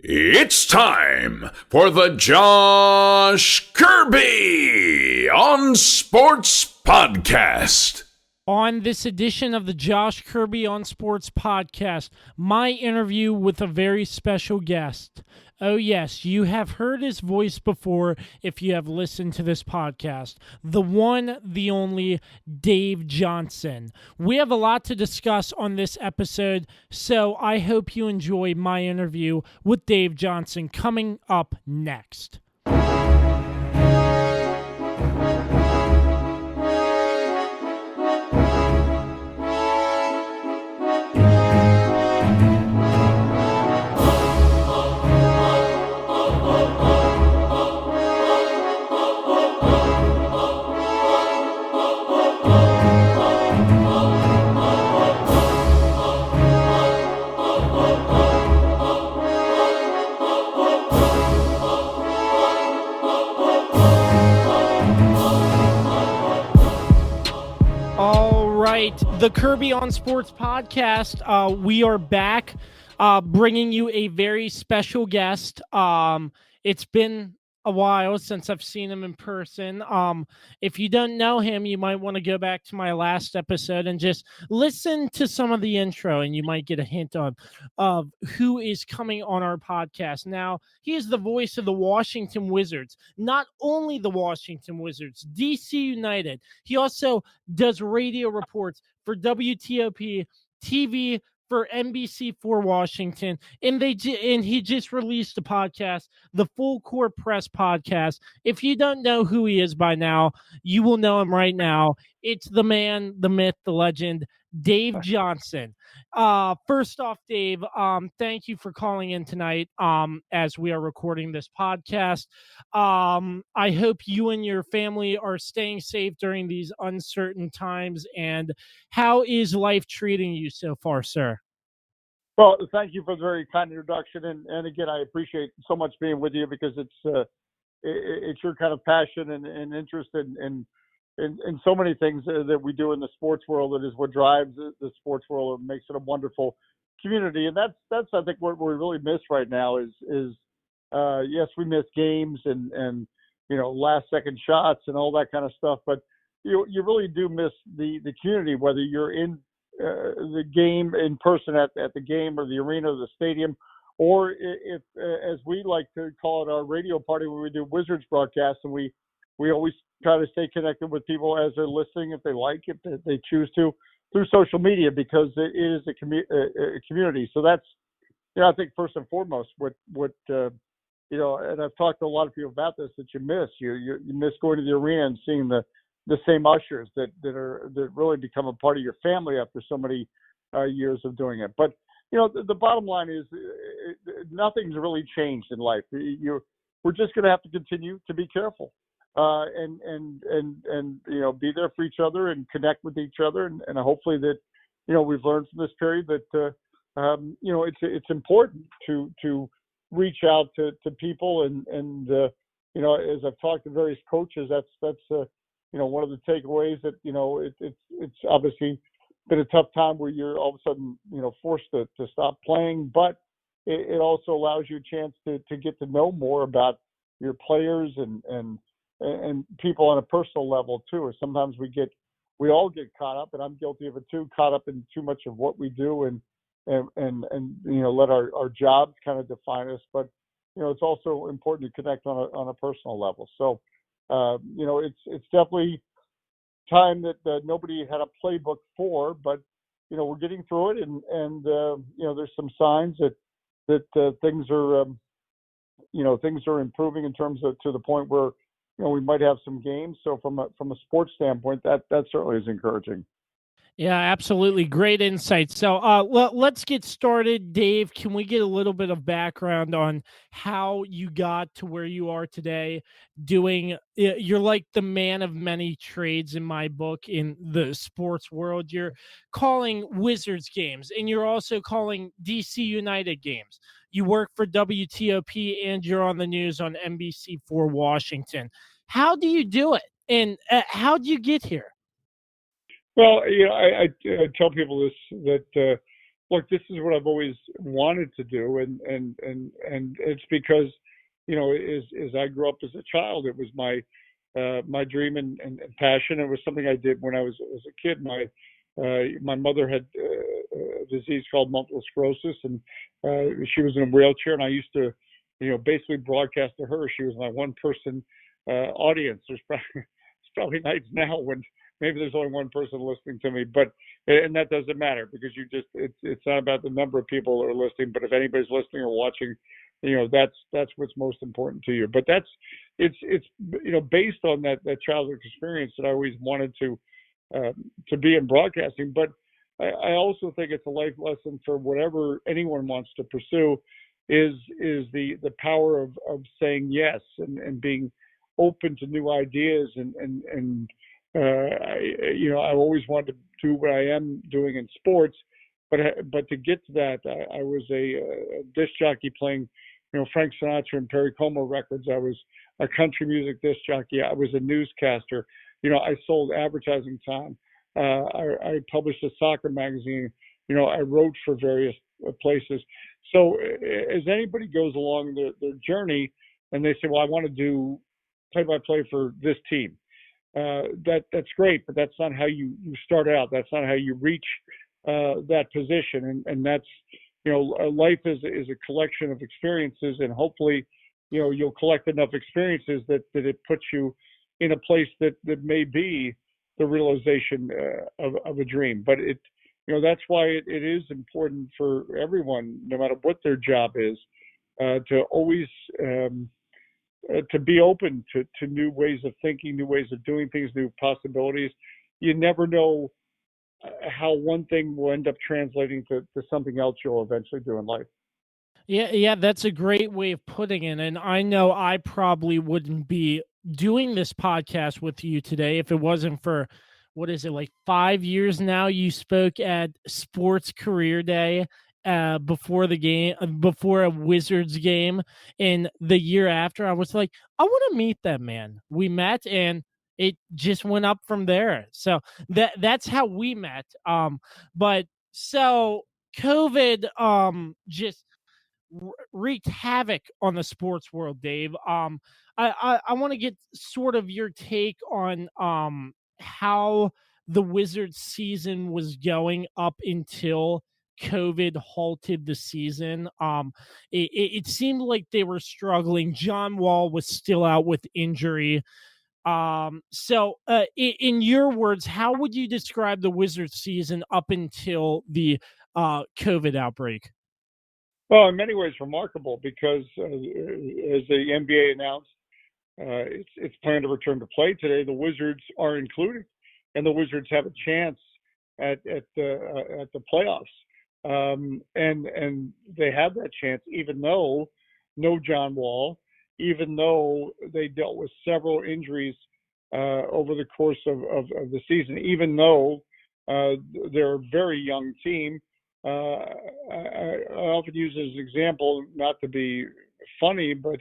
It's time for the Josh Kirby on Sports Podcast. On this edition of the Josh Kirby on Sports Podcast, my interview with a very special guest. Oh yes, you have heard his voice before if you have listened to this podcast. The one, the only, Dave Johnson. We have a lot to discuss on this episode, so I hope you enjoy my interview with Dave Johnson coming up next. The Kirby on Sports Podcast. We are back bringing you a very special guest. It's been a while since I've seen him in person. If you don't know him, you might want to go back to my last episode and just listen to some of the intro, and you might get a hint of who is coming on our podcast. Now, he is the voice of the Washington Wizards. Not only the Washington Wizards, DC United. He also does radio reports for WTOP TV for NBC4 Washington, and he just released a podcast, the Full Court Press Podcast. If you don't know who he is by now, you will know him right now. It's the man, the myth, the legend, Dave Johnson. First off, Dave, thank you for calling in tonight as we are recording this podcast. I hope you and your family are staying safe during these uncertain times. And how is life treating you so far, sir? Well, thank you for the very kind introduction. And again, I appreciate so much being with you because it's your kind of passion and interest in so many things that we do in the sports world. That is what drives the sports world and makes it a wonderful community. And that's I think what we really miss right now is yes, we miss games and last second shots and all that kind of stuff. But you really do miss the community, whether you're in the game in person at the game or the arena or the stadium, or if as we like to call it, our radio party where we do Wizards broadcasts, and we always try to stay connected with people as they're listening, if they like it, if they choose to, through social media, because it is a community. So that's, I think first and foremost what and I've talked to a lot of people about this, that you miss. You miss going to the arena and seeing the same ushers that really become a part of your family after so many years of doing it. But the bottom line is nothing's really changed in life. We're just going to have to continue to be careful and be there for each other and connect with each other, and hopefully that we've learned from this period that it's important to reach out to people and as I've talked to various coaches, that's one of the takeaways that, it's obviously been a tough time where you're all of a sudden, forced to stop playing, but it also allows you a chance to get to know more about your players and people on a personal level too. Or sometimes we all get caught up, and I'm guilty of it too, caught up in too much of what we do and let our jobs kind of define us. But, it's also important to connect on a personal level. So, it's definitely time that nobody had a playbook for, but we're getting through it, and there's some signs that things are improving in terms of, to the point where we might have some games. So from a sports standpoint, that certainly is encouraging. Yeah, absolutely. Great insight. So let's get started. Dave, can we get a little bit of background on how you got to where you are today you're like the man of many trades in my book in the sports world. You're calling Wizards games, and you're also calling DC United games. You work for WTOP, and you're on the news on NBC4 Washington. How do you do it? And how do you get here? Well, I tell people this, that look, this is what I've always wanted to do, and it's because, as I grew up as a child, it was my dream and passion. It was something I did when I was as a kid. My mother had a disease called multiple sclerosis, and she was in a wheelchair, and I used to, basically broadcast to her. She was my one person audience. It's probably nights now when maybe there's only one person listening to me, and that doesn't matter because it's not about the number of people that are listening, but if anybody's listening or watching, that's what's most important to you. But it's based on that childhood experience that I always wanted to be in broadcasting. But I also think it's a life lesson for whatever anyone wants to pursue is the power of saying yes and being open to new ideas and I've always wanted to do what I am doing in sports, but to get to that, I was a disc jockey playing, Frank Sinatra and Perry Como records. I was a country music disc jockey. I was a newscaster. I sold advertising time. I published a soccer magazine. I wrote for various places. So as anybody goes along their journey and they say, well, I want to do play-by-play for this team. That's great, but that's not how you start out. That's not how you reach that position. And that's, life is a collection of experiences, and hopefully, you'll collect enough experiences that it puts you in a place that may be the realization of a dream. But that's why it is important for everyone, no matter what their job is, to always to be open to new ways of thinking, new ways of doing things, new possibilities. You never know how one thing will end up translating to something else you'll eventually do in life. Yeah, that's a great way of putting it. And I know I probably wouldn't be doing this podcast with you today if it wasn't for, what is it, like 5 years now? You spoke at Sports Career Day before the game, before a Wizards game. And the year after, I was like, I want to meet that man. We met, and it just went up from there. So that's how we met. But so COVID just wreaked havoc on the sports world, Dave. I want to get sort of your take on how the Wizards season was going up until COVID halted the season. It seemed like they were struggling. John Wall was still out with injury. In your words, how would you describe the Wizards season up until the COVID outbreak? Well, in many ways, remarkable because as the NBA announced, it's planned to return to play today. The Wizards are included, and the Wizards have a chance at the playoffs, and they have that chance, even though no John Wall, even though they dealt with several injuries over the course of the season, even though they're a very young team. I often use as an example, not to be funny, but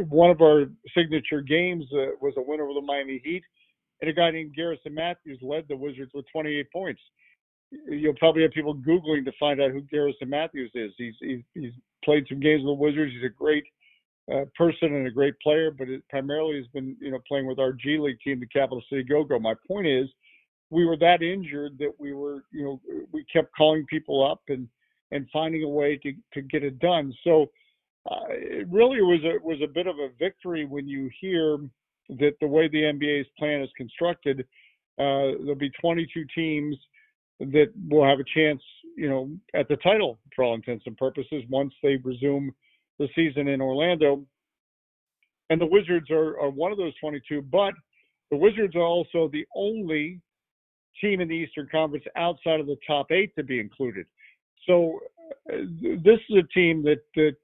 one of our signature games was a win over the Miami Heat, and a guy named Garrison Matthews led the Wizards with 28 points. You'll probably have people Googling to find out who Garrison Matthews is. He's played some games with the Wizards. He's a great person and a great player, but it primarily has been playing with our G League team, the Capital City Go-Go. My point is, we were that injured that we were, we kept calling people up and finding a way to get it done. So it really was a bit of a victory when you hear that the way the NBA's plan is constructed, there'll be 22 teams that will have a chance, at the title for all intents and purposes once they resume the season in Orlando. And the Wizards are one of those 22, but the Wizards are also the only team in the Eastern Conference outside of the top 8 to be included. So this is a team that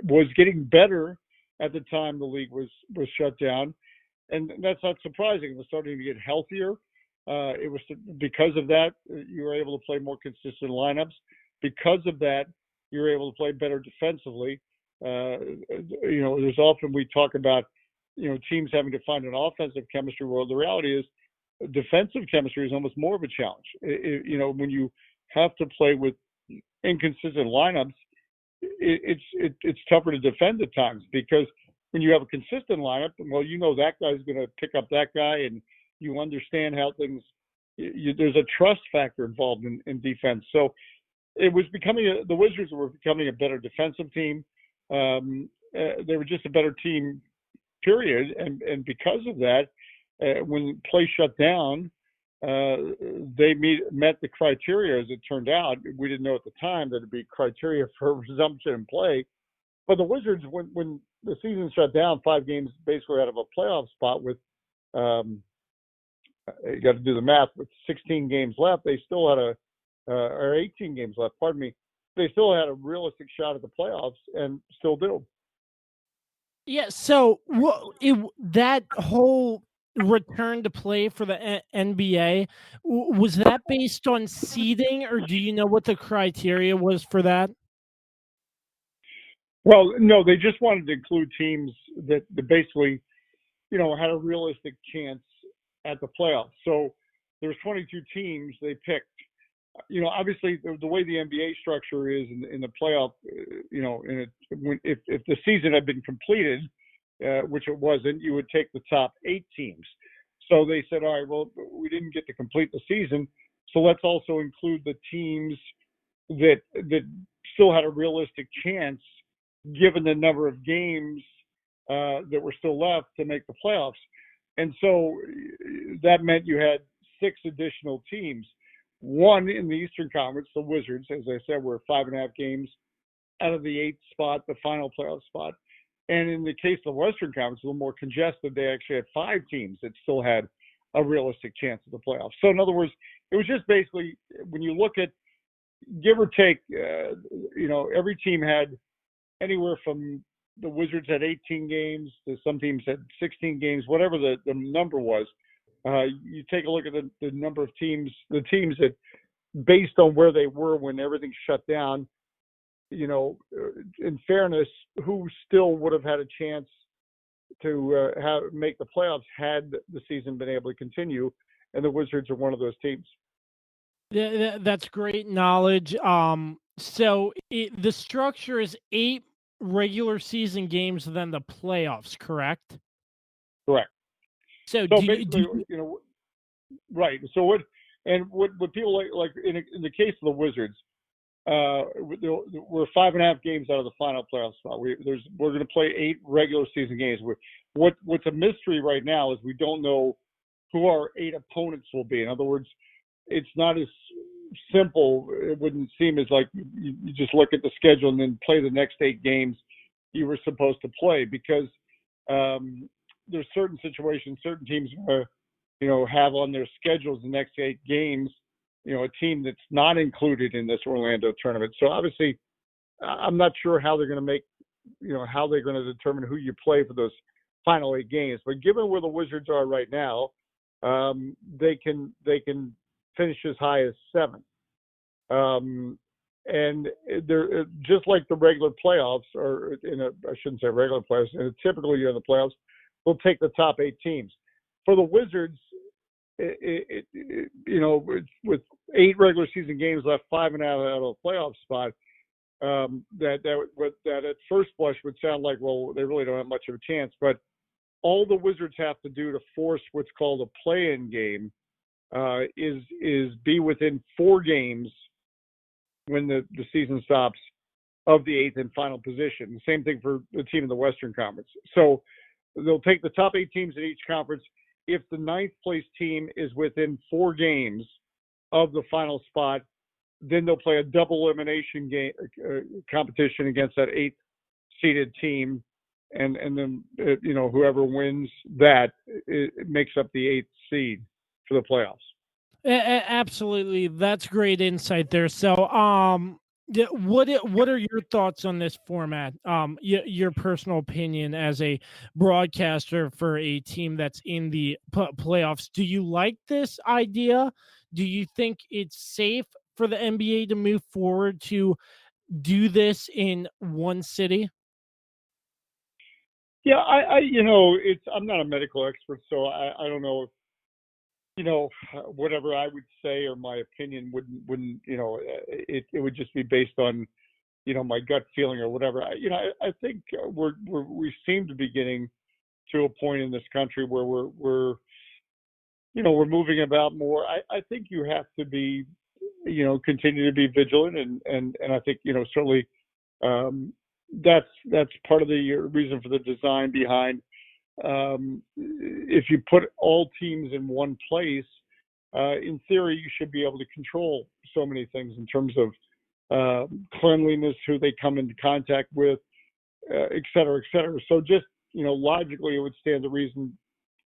was getting better at the time the league was shut down, and that's not surprising. It was starting to get healthier. It was because of that you were able to play more consistent lineups. Because of that, you were able to play better defensively. There's often we talk about teams having to find an offensive chemistry. Well, the reality is defensive chemistry is almost more of a challenge. When you have to play with inconsistent lineups, it's tougher to defend at times, because when you have a consistent lineup, well, that guy's going to pick up that guy, and you understand how things. There's a trust factor involved in defense. So it was the Wizards were becoming a better defensive team. They were just a better team, period. And because of that, when play shut down, they met the criteria. As it turned out, we didn't know at the time that it'd be criteria for resumption in play. But the Wizards, when the season shut down, 5 games basically out of a playoff spot with, you got to do the math, with 16 games left, they still had or 18 games left, pardon me, they still had a realistic shot at the playoffs, and still do. Yeah, so that whole return to play for the NBA, was that based on seeding, or do you know what the criteria was for that? Well, no, they just wanted to include teams that basically, had a realistic chance at the playoffs. So there's 22 teams they picked. Obviously the way the NBA structure is in the playoff, if the season had been completed, which it wasn't, you would take the top 8 teams. So they said, all right, well, we didn't get to complete the season, so let's also include the teams that still had a realistic chance, given the number of games that were still left to make the playoffs. And so that meant you had 6 additional teams. One in the Eastern Conference, the Wizards, as I said, were 5.5 games out of the 8th spot, the final playoff spot. And in the case of the Western Conference, a little more congested, they actually had 5 teams that still had a realistic chance at the playoffs. So in other words, it was just basically, when you look at, give or take, every team had anywhere from, the Wizards had 18 games to some teams had 16 games, whatever the number was. You take a look at the number of teams, the teams that, based on where they were when everything shut down, in fairness, who still would have had a chance to make the playoffs had the season been able to continue, and the Wizards are one of those teams. That's great knowledge. So the structure is 8 regular season games, then the playoffs, correct? Correct. So basically, right. So what people like in the case of the Wizards, we're 5.5 games out of the final playoff spot. We're going to play 8 regular season games. What's a mystery right now is we don't know who our 8 opponents will be. In other words, it's not as simple. It wouldn't seem as like you just look at the schedule and then play the next 8 games you were supposed to play, because there's certain situations, certain teams have on their schedules the next 8 games, a team that's not included in this Orlando tournament. So obviously, I'm not sure how they're going to make, how they're going to determine who you play for those final 8 games. But given where the Wizards are right now, they can finish as high as 7. And they're just like the regular playoffs, or I shouldn't say regular playoffs, in a typical year in the playoffs, they'll take the top 8 teams. For the Wizards, with 8 regular season games left, 5.5 out of a playoff spot, that at first blush would sound like, well, they really don't have much of a chance. But all the Wizards have to do to force what's called a play-in game is be within 4 games when the season stops of the 8th and final position. The same thing for the team in the Western Conference. So they'll take the top 8 teams in each conference. If the 9th place team is within 4 games of the final spot, then they'll play a double elimination game competition against that 8th seeded team, and then whoever wins that, it makes up the 8th seed for the playoffs. Absolutely, that's great insight there. So, what are your thoughts on this format? Your personal opinion as a broadcaster for a team that's in the playoffs. Do you like this idea? Do you think it's safe for the NBA to move forward to do this in one city? Yeah, I'm not a medical expert, so I don't know whatever I would say or my opinion wouldn't it would just be based on my gut feeling or whatever. I think we seem to be getting to a point in this country where we're moving about more. I think you have to be continue to be vigilant, and I think certainly that's part of the reason for the design behind. If you put all teams in one place, in theory, you should be able to control so many things in terms of cleanliness, who they come into contact with, et cetera, et cetera. So just logically, it would stand to reason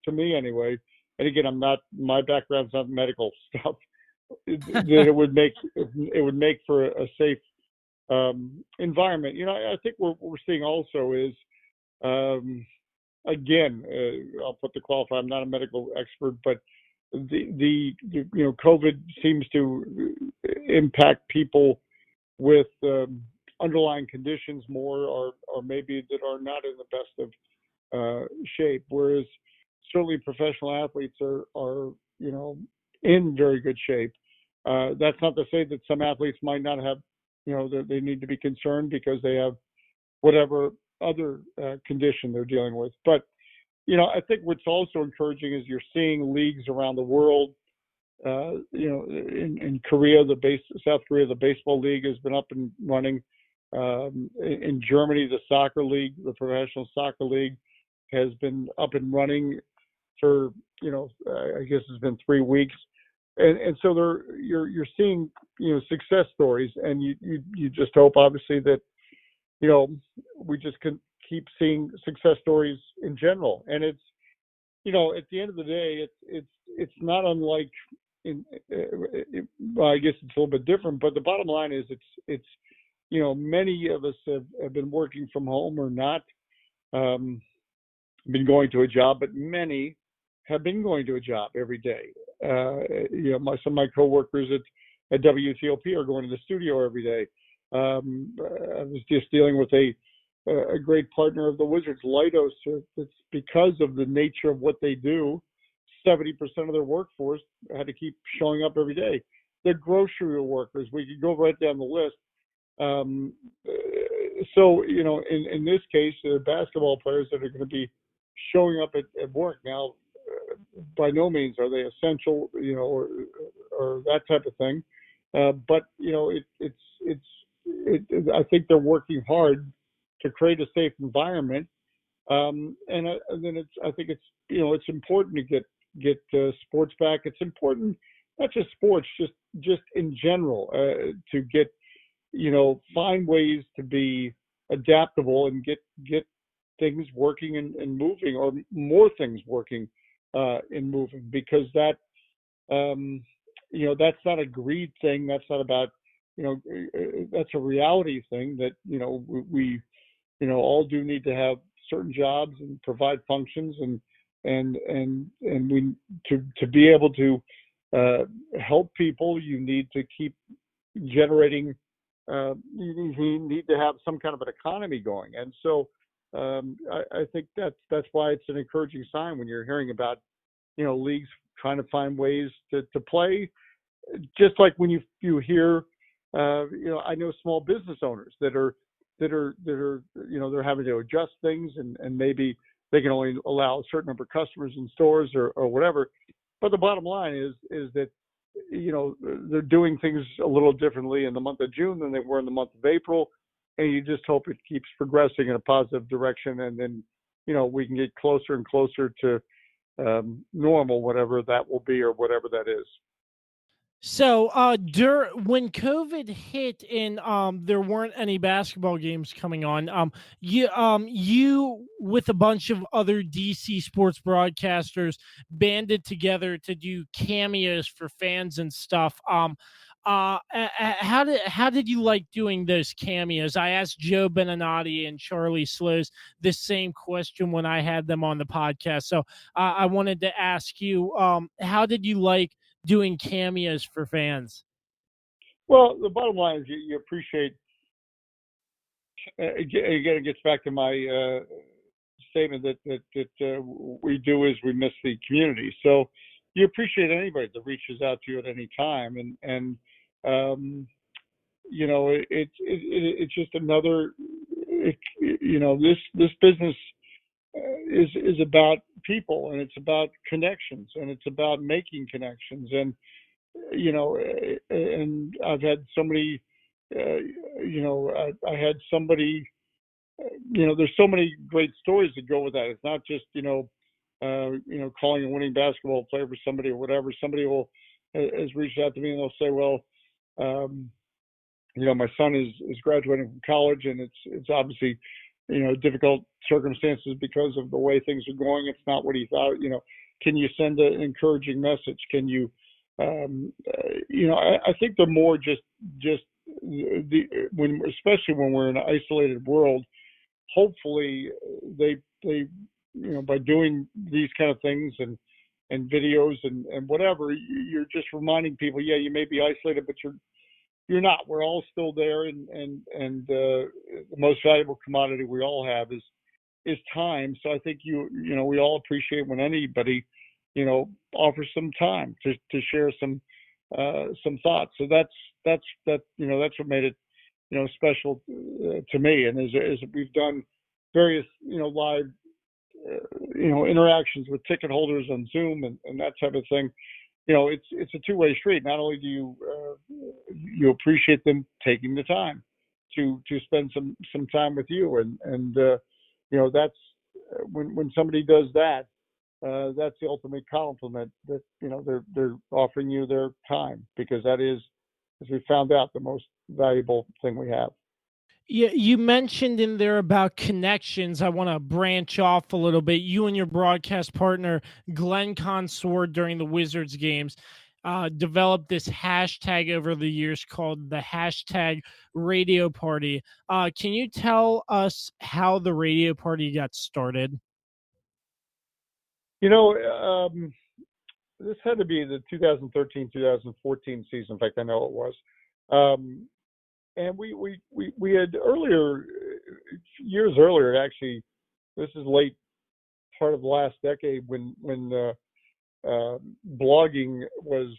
to me anyway. And again, my background's not medical stuff. That it would make for a safe environment. I think what we're seeing also is, again, I'll put the qualifier. I'm not a medical expert, but the COVID seems to impact people with underlying conditions more, or maybe that are not in the best of shape. Whereas certainly professional athletes are in very good shape. That's not to say that some athletes might not have, that they need to be concerned because they have whatever other condition they're dealing with. But I think what's also encouraging is you're seeing leagues around the world. In Korea, South Korea, the baseball league has been up and running. In Germany, the soccer league, the professional soccer league, has been up and running for I guess it's been 3 weeks, and so you're seeing success stories, and you just hope obviously that we just can keep seeing success stories in general. And it's at the end of the day, it's not unlike well, I guess it's a little bit different, but the bottom line is it's many of us have been working from home or not been going to a job, but many have been going to a job every day. Some of my coworkers at WTOP are going to the studio every day. I was just dealing with a great partner of the Wizards, Leidos. It's because of the nature of what they do. 70% of their workforce had to keep showing up every day. The grocery workers, we could go right down the list. So, in this case, the basketball players that are going to be showing up at work now, by no means are they essential, or that type of thing. But I think they're working hard to create a safe environment. And then I think it's important to get sports back. It's important, not just sports, just in general, to get find ways to be adaptable and get things working and moving, or more things working and moving, because that that's not a greed thing. That's not about that's a reality thing that we all do need to have certain jobs and provide functions, and we to be able to help people, you need to keep generating. You need to have some kind of an economy going, and so I think that's why it's an encouraging sign when you're hearing about leagues trying to find ways to play. Just like when you hear, I know small business owners that are they're having to adjust things, and maybe they can only allow a certain number of customers in stores or whatever. But the bottom line is that they're doing things a little differently in the month of June than they were in the month of April, and you just hope it keeps progressing in a positive direction, and then we can get closer and closer to normal, whatever that will be or whatever that is. So, when COVID hit and there weren't any basketball games coming on, you with a bunch of other DC sports broadcasters banded together to do cameos for fans and stuff. How did you like doing those cameos? I asked Joe Beninati and Charlie Slows this same question when I had them on the podcast. So I wanted to ask you, how did you like doing cameos for fans? Well, the bottom line is you appreciate. Again, it gets back to my statement that we do is we miss the community. So you appreciate anybody that reaches out to you at any time, and it's just another. This business is about people, and it's about connections, and it's about making connections, and I've had so many. I had somebody. There's so many great stories that go with that. It's not just calling a winning basketball player for somebody or whatever. Somebody has reached out to me and they'll say, well, um, my son is graduating from college, and it's obviously, difficult circumstances because of the way things are going. It's not what he thought. Can you send an encouraging message? Can you, I think the more just especially when we're in an isolated world, hopefully they by doing these kind of things and videos and whatever, you're just reminding people, yeah, you may be isolated, but you're not. We're all still there, and the most valuable commodity we all have is time. So I think we all appreciate when anybody offers some time to share some thoughts. So that's what made it special to me. And as we've done various live interactions with ticket holders on Zoom and that type of thing, it's a two-way street. Not only do you appreciate them taking the time to spend some time with you, and that's when somebody does that, that's the ultimate compliment, that they're offering you their time, because that is, as we found out, the most valuable thing we have. Yeah, you mentioned in there about connections. I want to branch off a little bit. You and your broadcast partner, Glenn Consord, during the Wizards games, developed this hashtag over the years called the hashtag Radio Party. Can you tell us how the Radio Party got started? This had to be the 2013-2014 season. In fact, I know it was. And we had earlier, years earlier, actually, this is late part of the last decade, when blogging was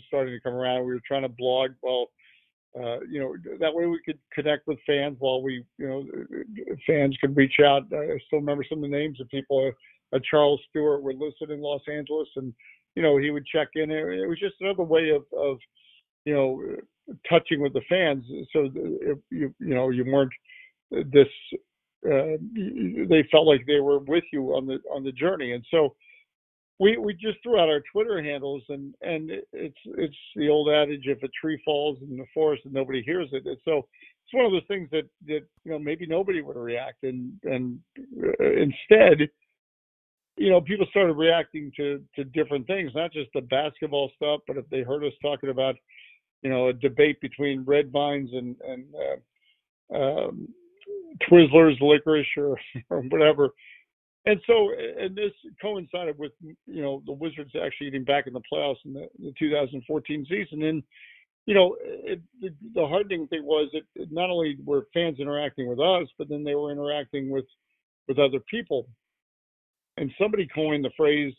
starting to come around. We were trying to blog, well, that way we could connect with fans while fans could reach out. I still remember some of the names of people. Charles Stewart would listen in Los Angeles, and he would check in. It was just another way of touching with the fans. So if you weren't this, they felt like they were with you on the journey. And so we just threw out our Twitter handles, and it's the old adage, if a tree falls in the forest and nobody hears it. And so it's one of those things that maybe nobody would react, and instead people started reacting to different things, not just the basketball stuff, but if they heard us talking about a debate between red vines and Twizzlers licorice or whatever. And so, and this coincided with, the Wizards actually getting back in the playoffs in the 2014 season. And, the heartening thing was that not only were fans interacting with us, but then they were interacting with other people. And somebody coined the phrase,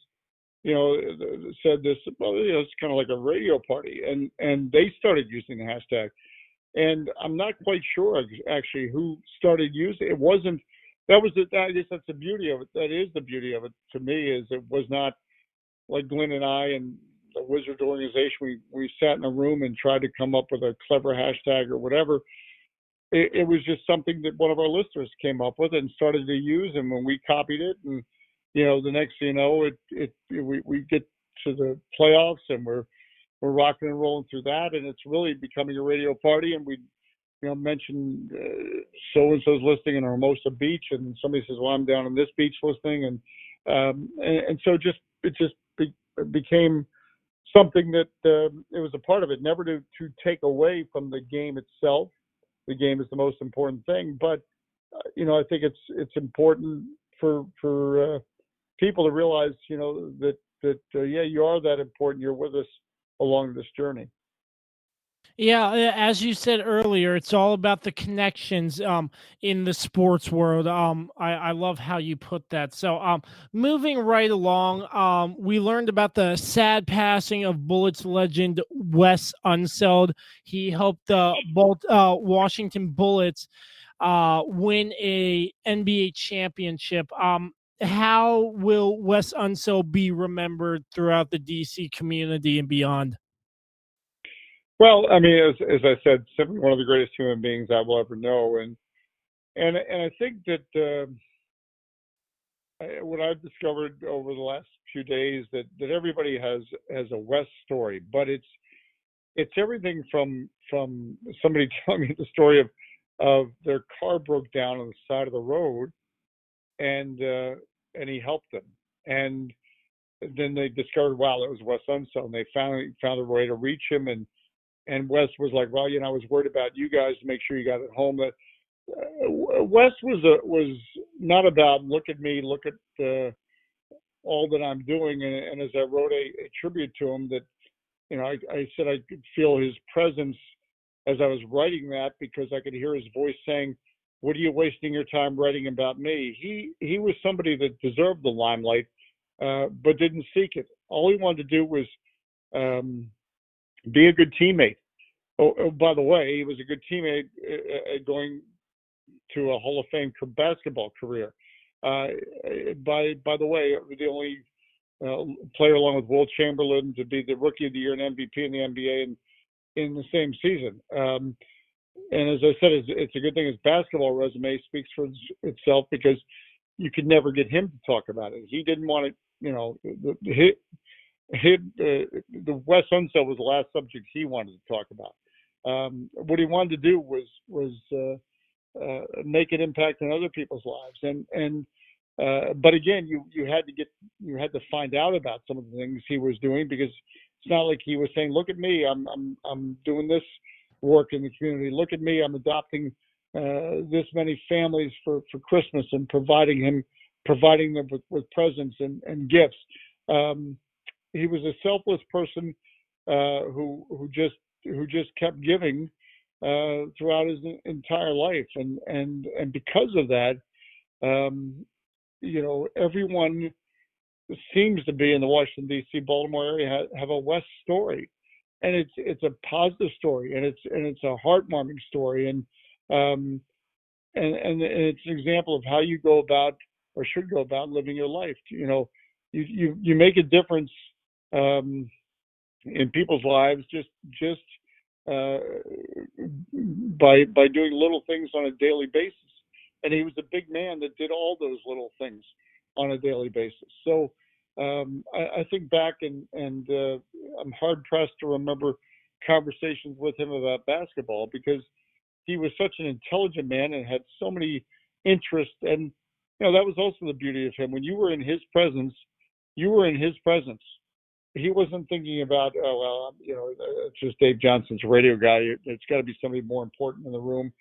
said this, well, it's kind of like a radio party. And they started using the hashtag. And I'm not quite sure actually who started using it. It wasn't. I guess that's the beauty of it. That is the beauty of it to me, is it was not like Glenn and I and the Wizards organization. We sat in a room and tried to come up with a clever hashtag or whatever. It was just something that one of our listeners came up with and started to use, and when we copied it, and the next thing you know, we get to the playoffs, and we're rocking and rolling through that, and it's really becoming a radio party. And we mention so and so's listing in Hermosa Beach, and somebody says, well, I'm down in this beach listing, and so it became something that it was a part of it, never to take away from the game itself. The game is the most important thing, but I think it's important for people to realize that yeah, you are that important. You're with us along this journey. Yeah, as you said earlier, it's all about the connections in the sports world. I love how you put that. So, moving right along, we learned about the sad passing of Bullets legend Wes Unseld. He helped the Washington Bullets win a NBA championship. How will Wes Unseld be remembered throughout the DC community and beyond? Well, I mean, as I said, simply one of the greatest human beings I will ever know, and I think that what I've discovered over the last few days that everybody has a West story, but it's everything from somebody telling me the story of their car broke down on the side of the road, and he helped them, and then they discovered, wow, that was Wes Unseld, and they finally found a way to reach him, and Wes was like, well, I was worried about you guys to make sure you got it home. That Wes was not about look at me, look at all that I'm doing, and as I wrote a tribute to him, that I said I could feel his presence as I was writing that because I could hear his voice saying, "What are you wasting your time writing about me?" He was somebody that deserved the limelight, but didn't seek it. All he wanted to do was um, be a good teammate. Oh, by the way, he was a good teammate going to a Hall of Fame basketball career. By the way, the only player along with Will Chamberlain to be the Rookie of the Year and MVP in the NBA in the same season. And as I said, it's a good thing his basketball resume speaks for itself because you could never get him to talk about it. He didn't want it. The Wes Unseld was the last subject he wanted to talk about. What he wanted to do was make an impact on other people's lives, and but again, you had to find out about some of the things he was doing because it's not like he was saying, "Look at me, I'm doing this work in the community. Look at me, I'm adopting this many families for Christmas and providing them with presents and gifts." Um, he was a selfless person who just kept giving throughout his entire life, and because of that, um, everyone seems to be in the Washington D.C. Baltimore area have a West story, and it's a positive story, and it's a heartwarming story, um, and it's an example of how you go about or should go about living your life. You make a difference um, in people's lives just uh, by doing little things on a daily basis. And he was a big man that did all those little things on a daily basis. So I think back and I'm hard pressed to remember conversations with him about basketball because he was such an intelligent man and had so many interests. And that was also the beauty of him. When you were in his presence, you were in his presence. He wasn't thinking about, oh well, it's just Dave Johnson's radio guy. It's got to be somebody more important in the room.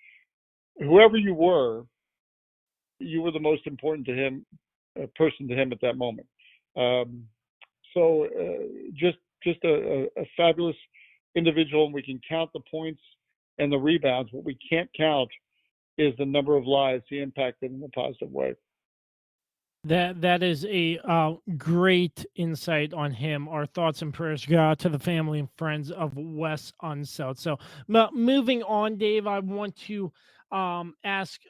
Whoever you were the most important to him, person to him at that moment. Um, so just a fabulous individual, and we can count the points and the rebounds. What we can't count is the number of lives he impacted in a positive way. That is a great insight on him. Our thoughts and prayers go out to the family and friends of Wes Unseld. So, moving on, Dave, I want to ask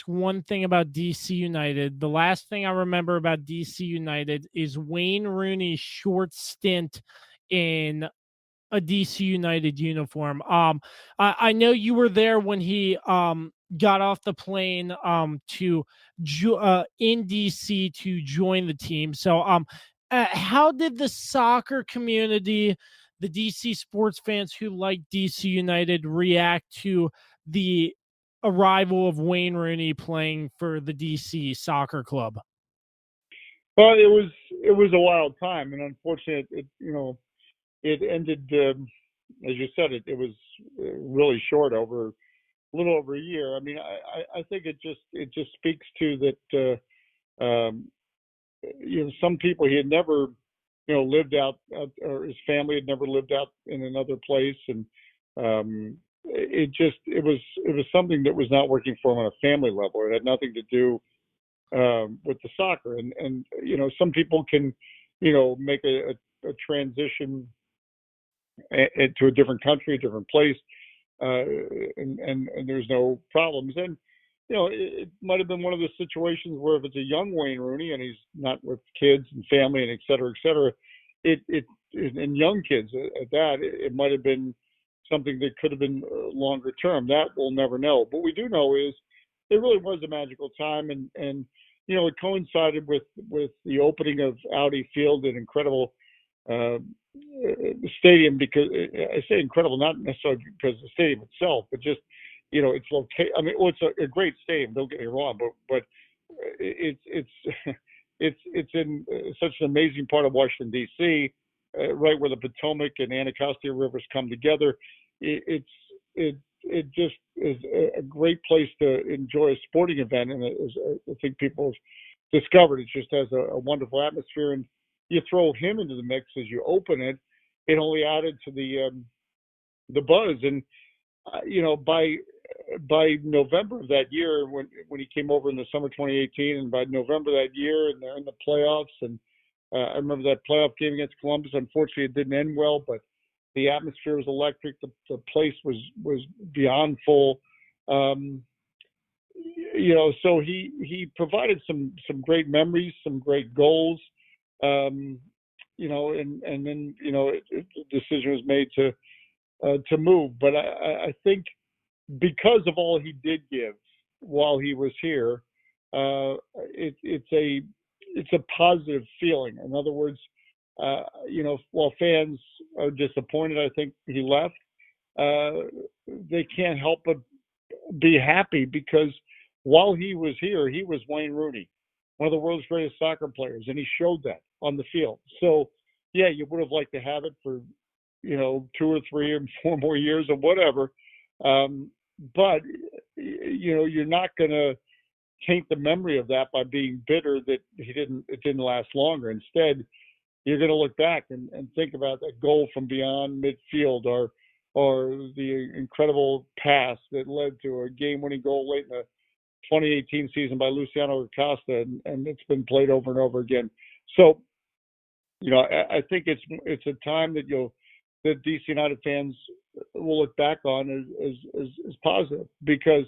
one thing about DC United. The last thing I remember about DC United is Wayne Rooney's short stint in a DC United uniform. I know you were there when he got off the plane in DC to join the team. So how did the soccer community, the DC sports fans who like DC United, react to the arrival of Wayne Rooney playing for the DC soccer club? Well, it was a wild time, and unfortunately, it ended. As you said, it was really short, over a little over a year. I mean, I think it just speaks to that. Some people he had never lived out, or his family had never lived out in another place, and it was something that was not working for him on a family level. It had nothing to do with the soccer, and some people can make a transition to a different country, a different place, and there's no problems. And it might have been one of the situations where if it's a young Wayne Rooney and he's not with kids and family and et cetera, and young kids at that, it might have been something that could have been longer term. That we'll never know. But we do know is it really was a magical time, and it coincided with the opening of Audi Field, an incredible uh, stadium. Because I say incredible, not necessarily because of the stadium itself, but just its location. I mean, well, it's a great stadium. Don't get me wrong, but it's it's in such an amazing part of Washington D.C., right where the Potomac and Anacostia rivers come together. It just is a great place to enjoy a sporting event, and I think people have discovered it just has a wonderful atmosphere. And you throw him into the mix as you open it, it only added to the buzz. And by November of that year, when he came over in the summer 2018, and by November that year, and they're in the playoffs, and I remember that playoff game against Columbus. Unfortunately, it didn't end well, but the atmosphere was electric. The place was beyond full. So he provided some great memories, some great goals. Um, and then the decision was made to move. But I think because of all he did give while he was here, it's a positive feeling. In other words, while fans are disappointed, I think he left. They can't help but be happy because while he was here, he was Wayne Rooney, one of the world's greatest soccer players, and he showed that on the field. So, yeah, you would have liked to have it for 2 or 3 or 4 more years or whatever. But you're not going to taint the memory of that by being bitter that it didn't last longer. Instead, you're going to look back and think about that goal from beyond midfield, or the incredible pass that led to a game-winning goal late in the 2018 season by Luciano Acosta, and it's been played over and over again. So, I think it's a time that DC United fans will look back on as positive, because,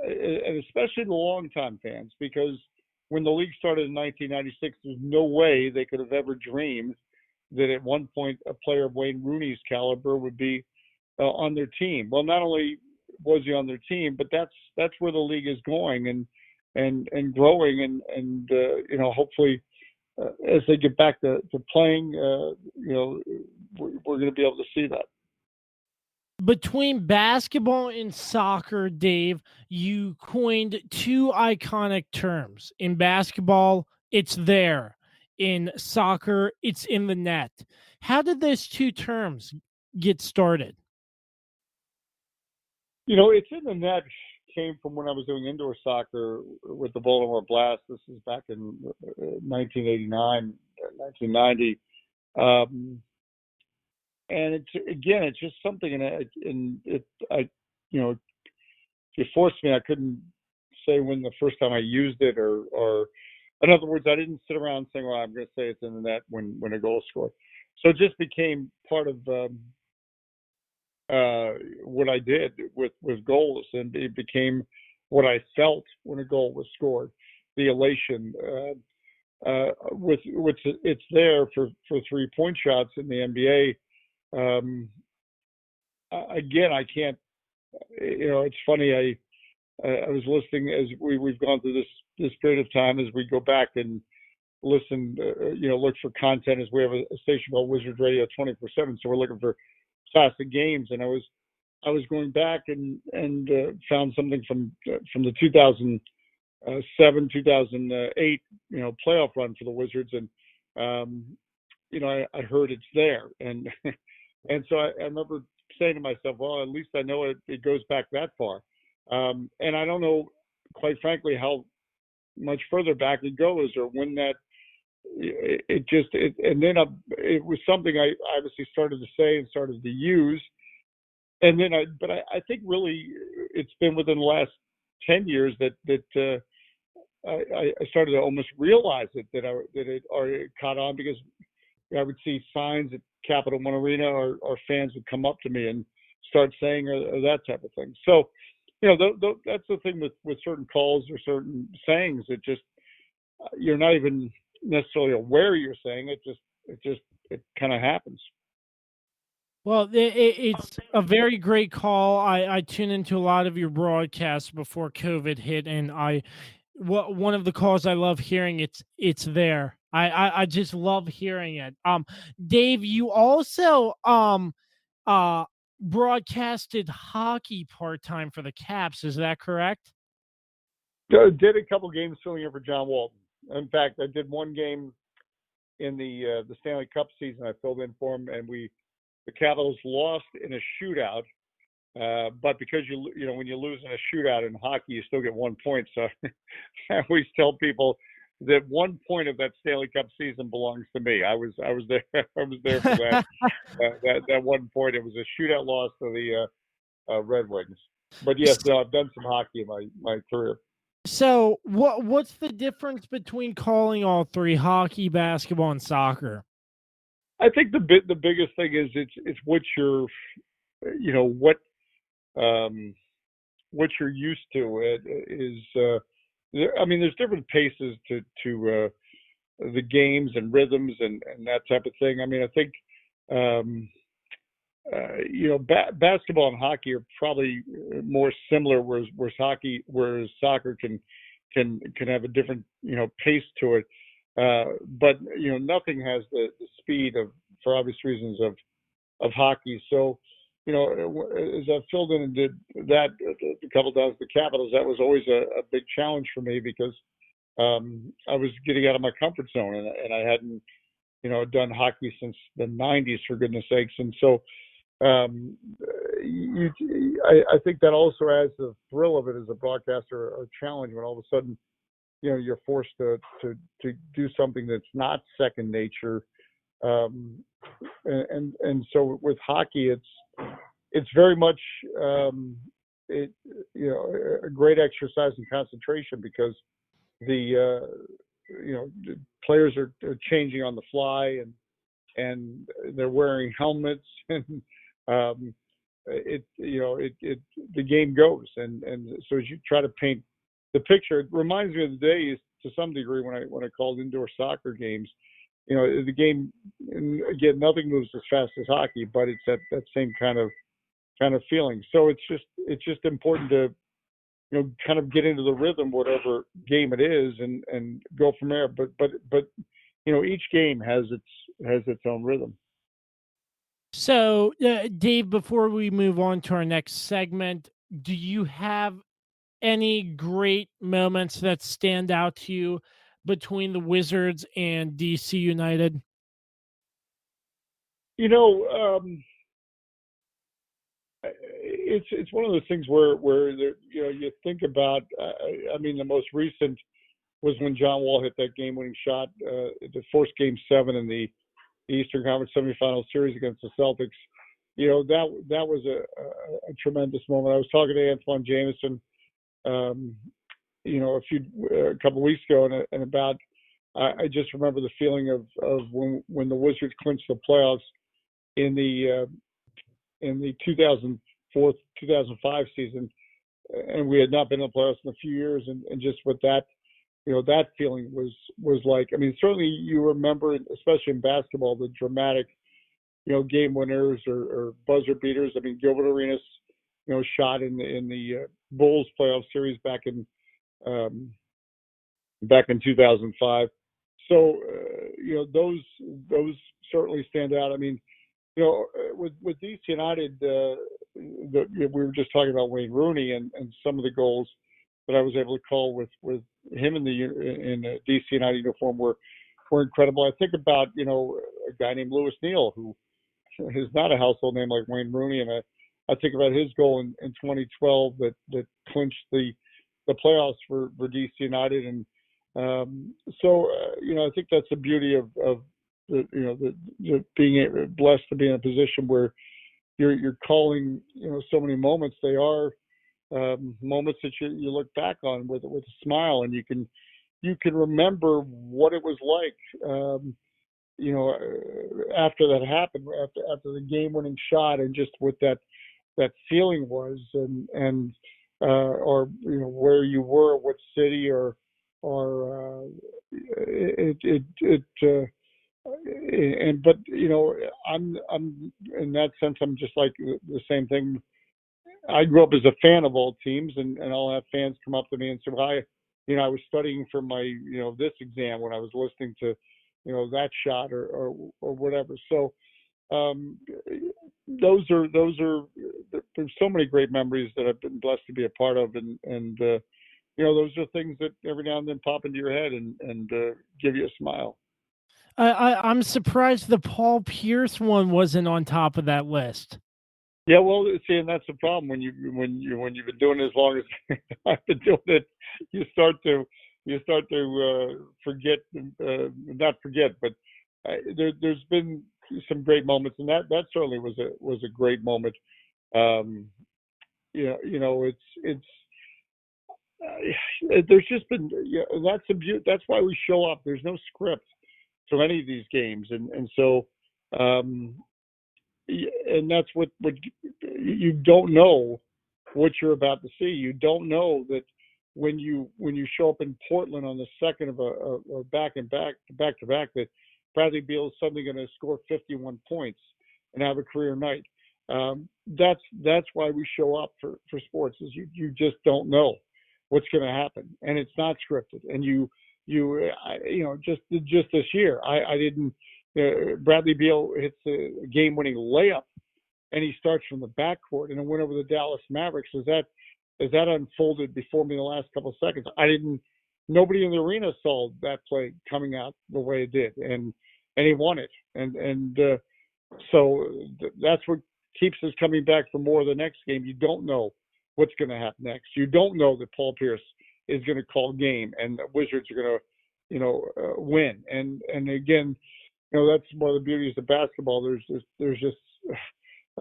and especially the longtime fans, because when the league started in 1996, there's no way they could have ever dreamed that at one point a player of Wayne Rooney's caliber would be on their team. Well, not only was he on their team, but that's where the league is going and growing, and hopefully as they get back to playing, we're going to be able to see that. Between basketball and soccer, Dave, you coined 2 iconic terms. In basketball, it's there. In soccer, it's in the net. How did those 2 terms get started? It's in the net came from when I was doing indoor soccer with the Baltimore Blast. This is back in 1989, 1990. And it's just something, if you forced me, I couldn't say when the first time I used it, or in other words, I didn't sit around saying, well, I'm going to say it's in the net when a goal is scored. So it just became part of what I did with goals, and it became what I felt when a goal was scored, the elation. With which it's there for 3-point shots in the NBA. Again, I can't. It's funny. I was listening as we've gone through this period of time, as we go back and listen. Look for content, as we have a station called Wizard Radio 24/7. So we're looking for classic games, and I was going back and found something from the 2007 2008 playoff run for the Wizards, and I heard it's there, and and so I remember saying to myself, well, at least I know it goes back that far, and I don't know, quite frankly, how much further back it goes, or when that it was something I obviously started to say and started to use, and then I think really it's been within the last 10 years that I started to almost realize that it already caught on, because I would see signs at Capital One Arena, or fans would come up to me and start saying or that type of thing. So, that's the thing with certain calls or certain sayings that just you're not even necessarily aware you're saying it. It kind of happens. Well, it's a very great call. I tune into a lot of your broadcasts before COVID hit, and one of the calls I love hearing, it's there. I just love hearing it. Dave, you also uh broadcasted hockey part time for the Caps. Is that correct? Did a couple games filling in for John Walton. In fact, I did one game in the Stanley Cup season. I filled in for him, and the Capitals lost in a shootout. But because when you lose in a shootout in hockey, you still get 1 point. So I always tell people that 1 point of that Stanley Cup season belongs to me. I was there. I was there for that 1 point. It was a shootout loss to the Red Wings. But yes, no, I've done some hockey in my career. So what's the difference between calling all three, hockey, basketball, and soccer? I think the biggest thing is it's what you're what you're used to. It is there's different paces to the games and rhythms and that type of thing. I mean, I think basketball and hockey are probably more similar, whereas soccer can have a different pace to it. But nothing has the speed for obvious reasons of hockey. So as I filled in and did that a couple times with the Capitals, that was always a big challenge for me, because I was getting out of my comfort zone, and I hadn't done hockey since the '90s, for goodness sakes. And so I think that also adds the thrill of it as a broadcaster, a challenge, when all of a sudden you're forced to do something that's not second nature. And so with hockey, it's very much a great exercise in concentration, because the players are changing on the fly, and they're wearing helmets, and the game goes, and so as you try to paint the picture, it reminds me of the days to some degree when I called indoor soccer games. The game, and again, nothing moves as fast as hockey, but it's that same kind of feeling. So it's just important to kind of get into the rhythm, whatever game it is, and go from there. But each game has its own rhythm. So, Dave, before we move on to our next segment, do you have any great moments that stand out to you between the Wizards and DC United? It's one of those things where you think about. I mean, the most recent was when John Wall hit that game-winning shot, the forced Game 7 in the Eastern Conference semifinal series against the Celtics. That was a tremendous moment. I was talking to Antoine Jameson, a couple of weeks ago, and about. I just remember the feeling of when the Wizards clinched the playoffs in the 2004-2005 season, and we had not been in the playoffs in a few years, and just what that that feeling was like. I mean, certainly you remember, especially in basketball, the dramatic game winners or buzzer beaters. I mean, Gilbert Arenas shot in the Bulls playoff series back in 2005. So those certainly stand out. I mean, with DC United, we were just talking about Wayne Rooney and some of the goals that I was able to call with him in the DC United uniform were incredible. I think about a guy named Lewis Neal, who is not a household name like Wayne Rooney, and I think about his goal in 2012 that clinched the playoffs for DC United, and I think that's the beauty of the being blessed to be in a position where you're calling, so many moments. They are moments that you look back on with a smile, and you can remember what it was like, after that happened, after the game-winning shot, and just what that feeling was, and or where you were, what city, or but I'm in that sense, I'm just like the same thing. I grew up as a fan of all teams, and I'll have fans come up to me and say, "Well, I was studying for my, this exam when I was listening to, that shot, or whatever." So, um, those are there's so many great memories that I've been blessed to be a part of, and those are things that every now and then pop into your head and give you a smile. I'm surprised the Paul Pierce one wasn't on top of that list. Yeah, well, see, and that's the problem when you've been doing it as long as I've been doing it. You start to forget, not forget, but there's been some great moments, and that certainly was a great moment. Um, there's just been, that's the beauty. That's why we show up. There's no script to any of these games, and so. Um, and that's what you don't know what you're about to see. You don't know that when you show up in Portland on the second of a back to back, that Bradley Beal is suddenly going to score 51 points and have a career night. That's why we show up for sports, is you just don't know what's going to happen, and it's not scripted. And just this year, I didn't. Bradley Beal hits a game-winning layup, and he starts from the backcourt in a win over the Dallas Mavericks. As that unfolded before me in the last couple of seconds, I didn't. Nobody in the arena saw that play coming out the way it did, and he won it. That's what keeps us coming back for more the next game. You don't know what's going to happen next. You don't know that Paul Pierce is going to call game and the Wizards are going to, win. And again, that's one of the beauties of basketball. There's just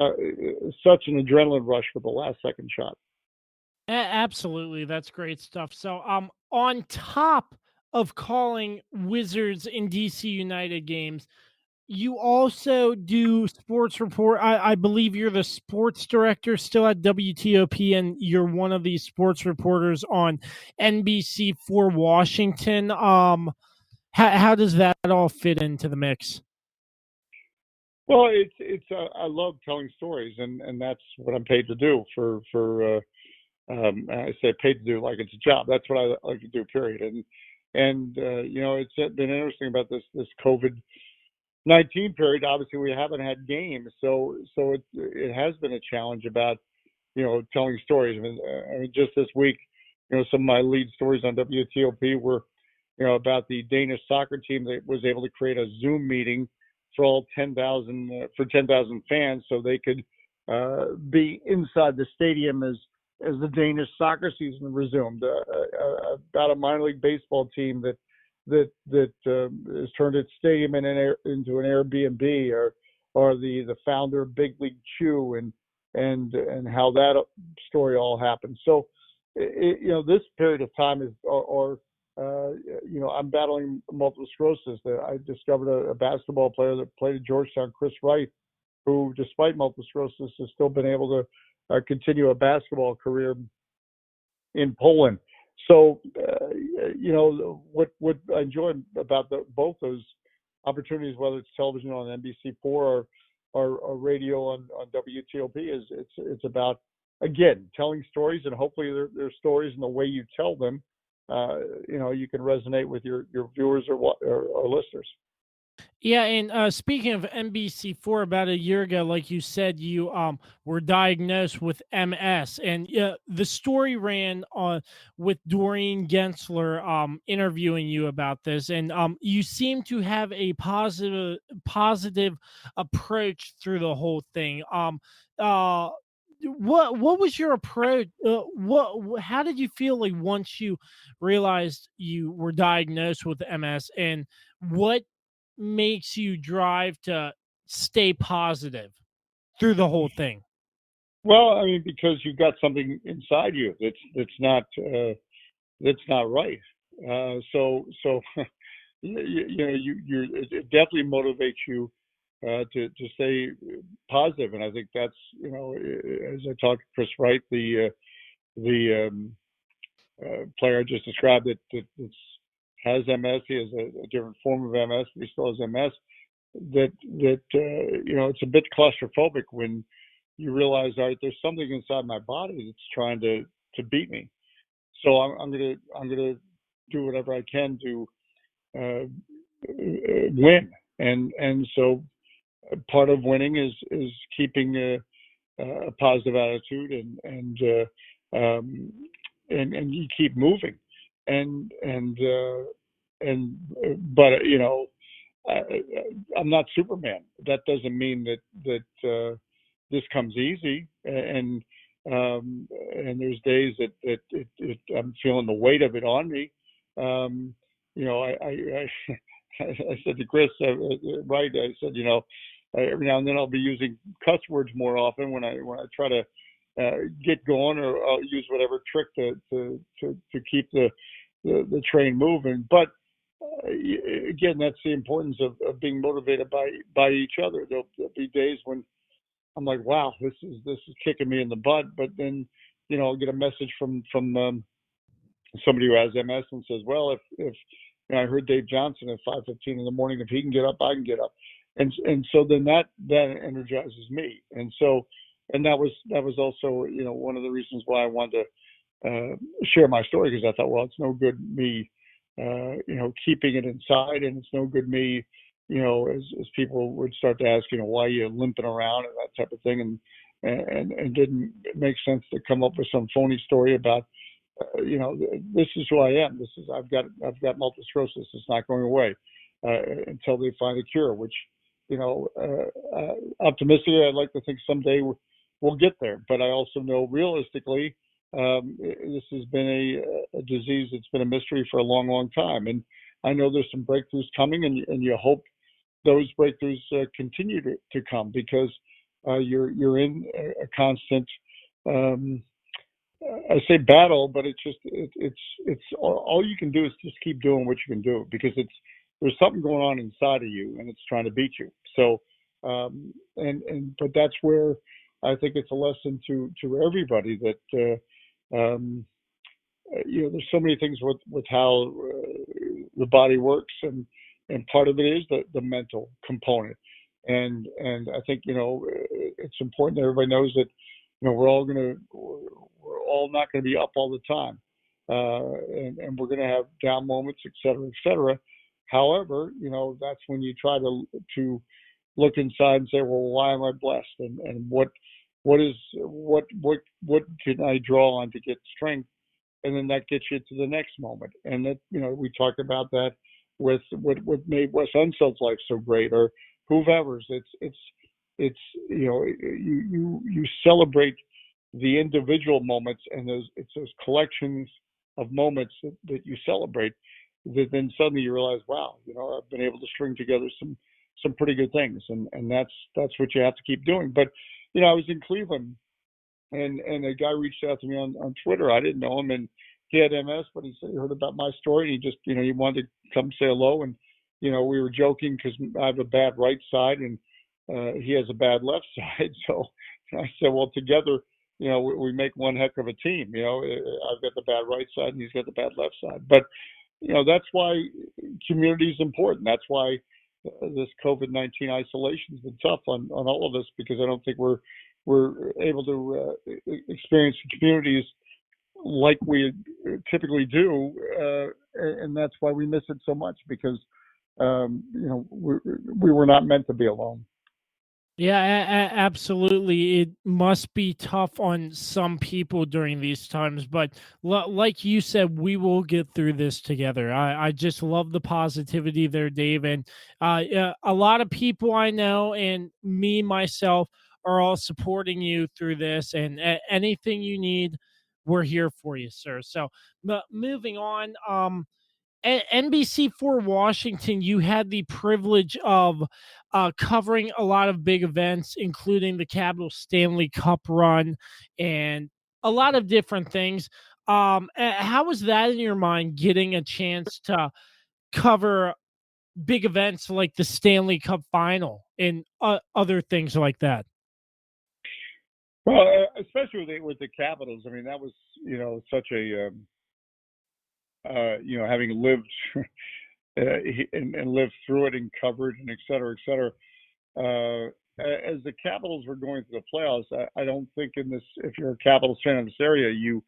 uh, such an adrenaline rush for the last second shot. Absolutely, that's great stuff. So, on top of calling Wizards and DC United games, you also do sports report. I believe you're the sports director still at WTOP, and you're one of these sports reporters on NBC for Washington. How does that all fit into the mix? Well, it's I love telling stories, and that's what I'm paid to do for. I say paid to do like it's a job. That's what I like to do. Period. And it's been interesting about this COVID-19 period. Obviously, we haven't had games, so it has been a challenge about telling stories. I mean, just this week, some of my lead stories on WTOP were about the Danish soccer team that was able to create a Zoom meeting for all 10,000 fans, so they could be inside the stadium as the Danish soccer season resumed. About a minor league baseball team that has turned its stadium into an Airbnb, or the founder of Big League Chew, and how that story all happened. So, this period of time is, I'm battling multiple sclerosis. I discovered a basketball player that played at Georgetown, Chris Wright, who, despite multiple sclerosis, has still been able to continue a basketball career in Poland. So, what I enjoy about both those opportunities, whether it's television on NBC4 or radio on WTOP, is it's about, again, telling stories, and hopefully they're stories in the way you tell them. You can resonate with your viewers or listeners. Yeah, and speaking of NBC4, about a year ago, like you said, you were diagnosed with MS, and the story ran with Doreen Gensler interviewing you about this, and you seem to have a positive approach through the whole thing. Uh, what was your approach? How did you feel like once you realized you were diagnosed with MS, and what makes you drive to stay positive through the whole thing? Well, I mean, because you've got something inside you that's not right. So it definitely motivates you to stay positive, and I think that's as I talked to Chris Wright, the player I just described that has MS. He has a different form of MS, but he still has MS. That it's a bit claustrophobic when you realize, all right, there's something inside my body that's trying to beat me. So I'm gonna do whatever I can to win, and so part of winning is keeping a positive attitude, and you keep moving, and and uh, but I, I'm not Superman. That doesn't mean that this comes easy, and there's days that I'm feeling the weight of it on me. Um, I said to Chris, right? I said, every now and then I'll be using cuss words more often when I try to get going, or I'll use whatever trick to keep the train moving. But again, that's the importance of being motivated by each other. There'll be days when I'm like, wow, this is kicking me in the butt. But then, I'll get a message from somebody who has MS and says, well, if I heard Dave Johnson at 5:15 in the morning, if he can get up, I can get up. And so then that energizes me. And that was also, one of the reasons why I wanted to share my story, because I thought, well, it's no good me, keeping it inside, and it's no good me, as people would start to ask, why are you limping around and that type of thing, and didn't make sense to come up with some phony story about, this is who I am. I've got multiple sclerosis. It's not going away until they find a cure. Which, optimistically, I'd like to think someday we'll get there. But I also know realistically, this has been a disease that's been a mystery for a long, long time. And I know there's some breakthroughs coming, and you hope those breakthroughs continue to come, because you're in a constant. I say battle, but it's all you can do is just keep doing what you can do, because there's something going on inside of you, and it's trying to beat you. So, but that's where I think it's a lesson to everybody that there's so many things with how the body works, and part of it is the mental component, and I think it's important that everybody knows that we're all not going to be up all the time, and we're going to have down moments, et cetera, et cetera. However, that's when you try to look inside and say, well, why am I blessed, and what can I draw on to get strength, and then that gets you to the next moment. And that, we talked about that with what made Wes Unsel's life so great, or whoever's. It's you celebrate the individual moments, and it's those collections of moments that you celebrate, that then suddenly you realize, wow, I've been able to string together some pretty good things, and that's what you have to keep doing. But I was in Cleveland, and a guy reached out to me on Twitter. I didn't know him, and he had MS, but he said he heard about my story, and he just he wanted to come say hello. And we were joking because I have a bad right side, and he has a bad left side. So I said, well, together, we make one heck of a team. I've got the bad right side, and he's got the bad left side. But that's why community is important. That's why this COVID-19 isolation has been tough on all of us, because I don't think we're able to experience communities like we typically do, and that's why we miss it so much, because we were not meant to be alone. Yeah, absolutely. It must be tough on some people during these times, but like you said, we will get through this together. I just love the positivity there, Dave. And yeah, a lot of people I know, and me myself, are all supporting you through this, and anything you need, we're here for you, sir. So moving on, NBC for Washington, you had the privilege of covering a lot of big events, including the Capital Stanley Cup run and a lot of different things. How was that in your mind, getting a chance to cover big events like the Stanley Cup final and other things like that? Well, especially with the Capitals. I mean, that was such a having lived and lived through it and covered and et cetera, et cetera. As the Capitals were going through the playoffs, I don't think if you're a Capitals fan in this area, you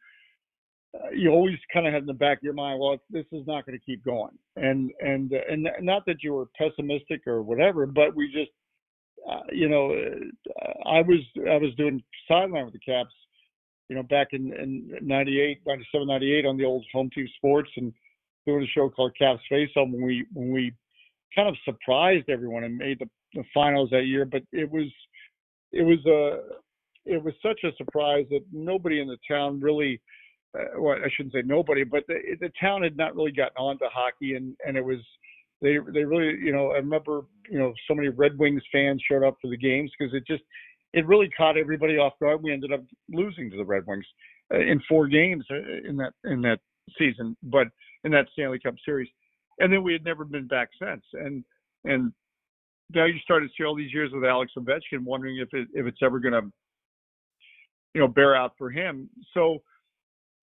always kind of had in the back of your mind, well, this is not going to keep going, and not that you were pessimistic or whatever, but we just, I was doing sideline with the Caps, back in 98, 97, 98 on the old Home Team Sports, and doing a show called Caps Face Off when we kind of surprised everyone and made the finals that year. But it was such a surprise that nobody in the town really, well, I shouldn't say nobody, but the town had not really gotten onto hockey, and it was, they really, I remember, so many Red Wings fans showed up for the games because it really caught everybody off guard. We ended up losing to the Red Wings in 4 games in that season, but in that Stanley Cup series, and then we had never been back since. And now you started to see all these years with Alex Ovechkin, wondering if it's ever going to, bear out for him. So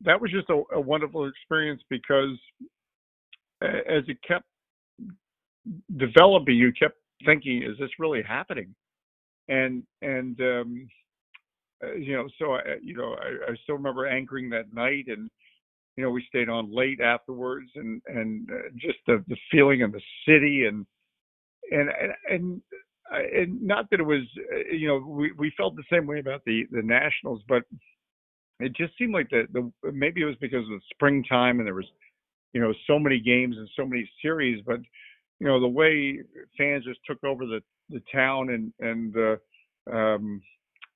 that was just a wonderful experience, because as it kept developing, you kept thinking, is this really happening? And so I still remember anchoring that night, and we stayed on late afterwards, and just the feeling of the city, and not that it was, we felt the same way about the Nationals, but it just seemed like maybe it was because of the springtime and there was, so many games and so many series, but the way fans just took over the town, and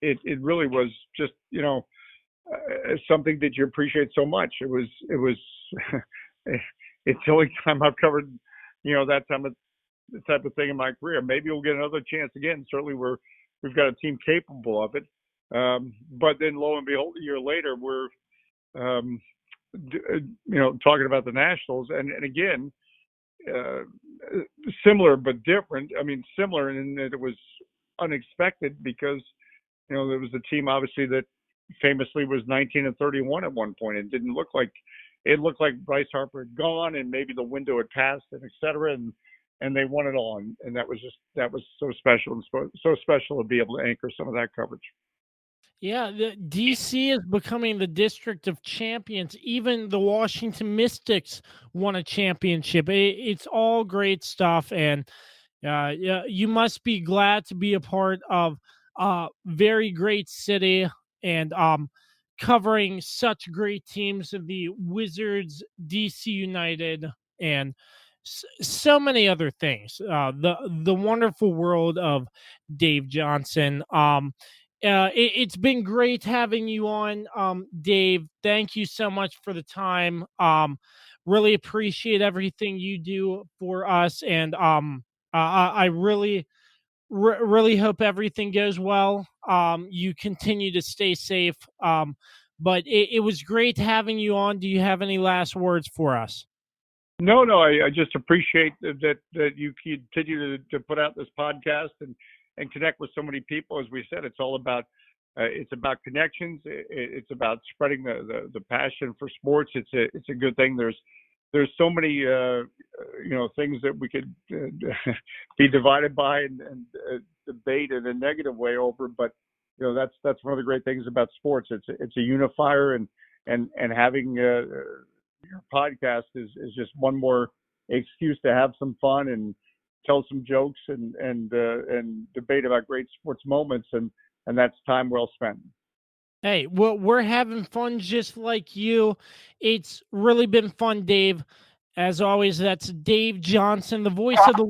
it really was just, something that you appreciate so much. It was it's the only time I've covered, that type of thing in my career. Maybe we'll get another chance again. Certainly we've got a team capable of it. But then lo and behold, a year later, we're, talking about the Nationals, and again, similar but different. I mean, similar in that it was unexpected, because there was a team obviously that famously was 19-31 at one point. It looked like Bryce Harper had gone, and maybe the window had passed, and et cetera, and they won it all, and that was so special, and so special to be able to anchor some of that coverage. Yeah, the DC is becoming the district of champions. Even the Washington Mystics won a championship. It's all great stuff, and yeah, you must be glad to be a part of a very great city, and covering such great teams of the Wizards, DC United, and so many other things. The wonderful world of Dave Johnson. It's been great having you on, Dave. Thank you so much for the time. Really appreciate everything you do for us, and I really, really hope everything goes well. You continue to stay safe. But it was great having you on. Do you have any last words for us? No, I just appreciate that you continue to put out this podcast and connect with so many people. As we said, it's all about connections. It's about spreading the passion for sports. It's a good thing. There's so many things that we could be divided by and debate in a negative way over, but that's one of the great things about sports. It's a unifier, and having your podcast is just one more excuse to have some fun and tell some jokes and debate about great sports moments, and that's time well spent. Hey, well, we're having fun just like you. It's really been fun, Dave. As always, that's Dave Johnson, the voice of the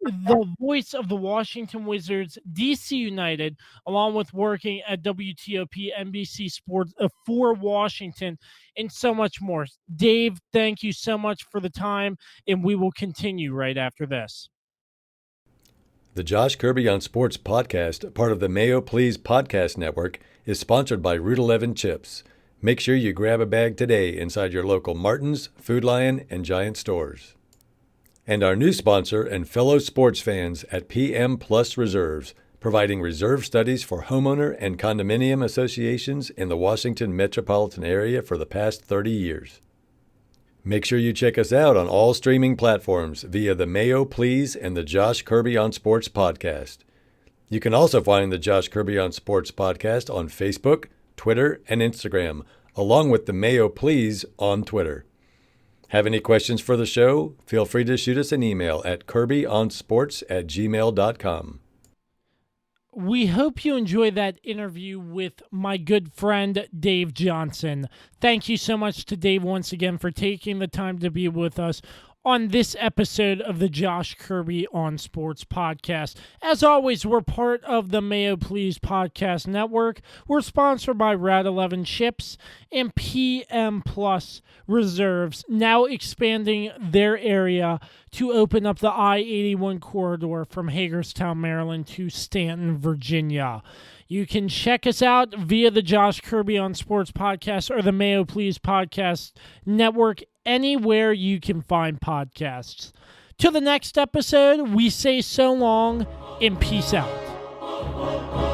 the voice of the Washington Wizards, DC United, along with working at WTOP, NBC Sports for Washington, and so much more. Dave, thank you so much for the time, and we will continue right after this. The Josh Kirby on Sports podcast, part of the Mayo Please podcast network, is sponsored by Route 11 Chips. Make sure you grab a bag today inside your local Martin's, Food Lion, and Giant stores. And our new sponsor and fellow sports fans at PM Plus Reserves, providing reserve studies for homeowner and condominium associations in the Washington metropolitan area for the past 30 years. Make sure you check us out on all streaming platforms via the Mayo Please and the Josh Kirby on Sports podcast. You can also find the Josh Kirby on Sports podcast on Facebook, Twitter, and Instagram, along with the Mayo Please on Twitter. Have any questions for the show? Feel free to shoot us an email at kirbyonsports@gmail.com. We hope you enjoy that interview with my good friend, Dave Johnson. Thank you so much to Dave once again for taking the time to be with us on this episode of the Josh Kirby on Sports podcast. As always, we're part of the Mayo Please podcast network. We're sponsored by Route 11 Chips and PM Plus Reserves, now expanding their area to open up the I-81 corridor from Hagerstown, Maryland to Stanton, Virginia. You can check us out via the Josh Kirby on Sports podcast or the Mayo Please podcast network, anywhere you can find podcasts. Till the next episode, we say so long and peace out.